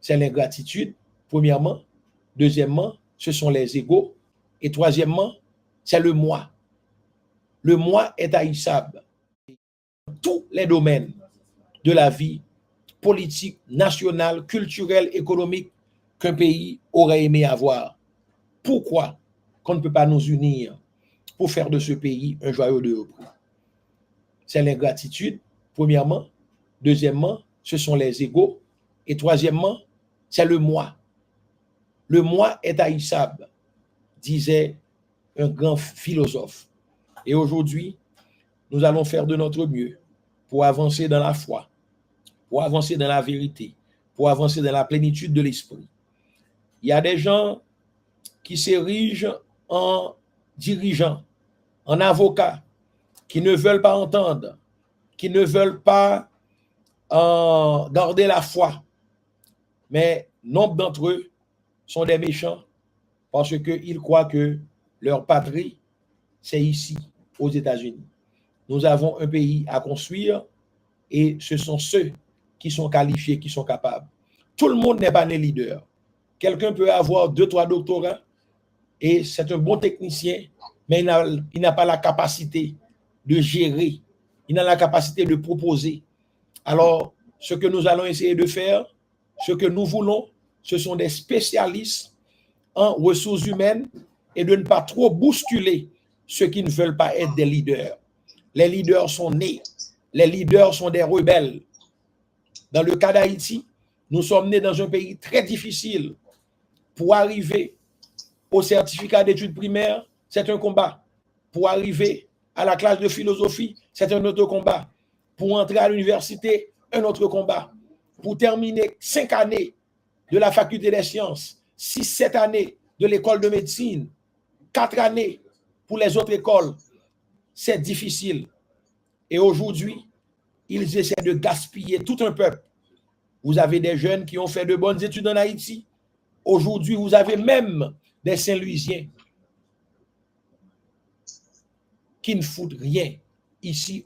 c'est l'ingratitude, premièrement. Deuxièmement, ce sont les égos. Et troisièmement, c'est le moi. Le moi est haïssable. Tous les domaines de la vie politique, nationale, culturelle, économique qu'un pays aurait aimé avoir. Pourquoi qu'on ne peut pas nous unir pour faire de ce pays un joyau de haut prix? C'est l'ingratitude, premièrement. Deuxièmement, ce sont les égos. Et troisièmement, c'est le moi. Le moi est haïssable, disait un grand philosophe. Et aujourd'hui, nous allons faire de notre mieux pour avancer dans la foi, pour avancer dans la vérité, pour avancer dans la plénitude de l'esprit. Il y a des gens qui s'érigent en dirigeants, en avocats, qui ne veulent pas entendre, qui ne veulent pas garder la foi. Mais nombre d'entre eux sont des méchants parce qu'ils croient que leur patrie, c'est ici, aux États-Unis. Nous avons un pays à construire et ce sont ceux qui sont qualifiés, qui sont capables. Tout le monde n'est pas né leader. Quelqu'un peut avoir 2-3 doctorats et c'est un bon technicien, mais il n'a pas la capacité de gérer, il n'a la capacité de proposer. Alors, ce que nous allons essayer de faire, ce que nous voulons, ce sont des spécialistes en ressources humaines et de ne pas trop bousculer ceux qui ne veulent pas être des leaders. Les leaders sont nés, les leaders sont des rebelles. Dans le cas d'Haïti, nous sommes nés dans un pays très difficile. Pour arriver au certificat d'études primaires, c'est un combat. Pour arriver à la classe de philosophie, c'est un autre combat. Pour entrer à l'université, un autre combat. Pour terminer 5 années de la faculté des sciences, 6-7 années de l'école de médecine, 4 années pour les autres écoles, c'est difficile. Et aujourd'hui, ils essaient de gaspiller tout un peuple. Vous avez des jeunes qui ont fait de bonnes études en Haïti. Aujourd'hui, vous avez même des Saint-Louisiens qui ne foutent rien ici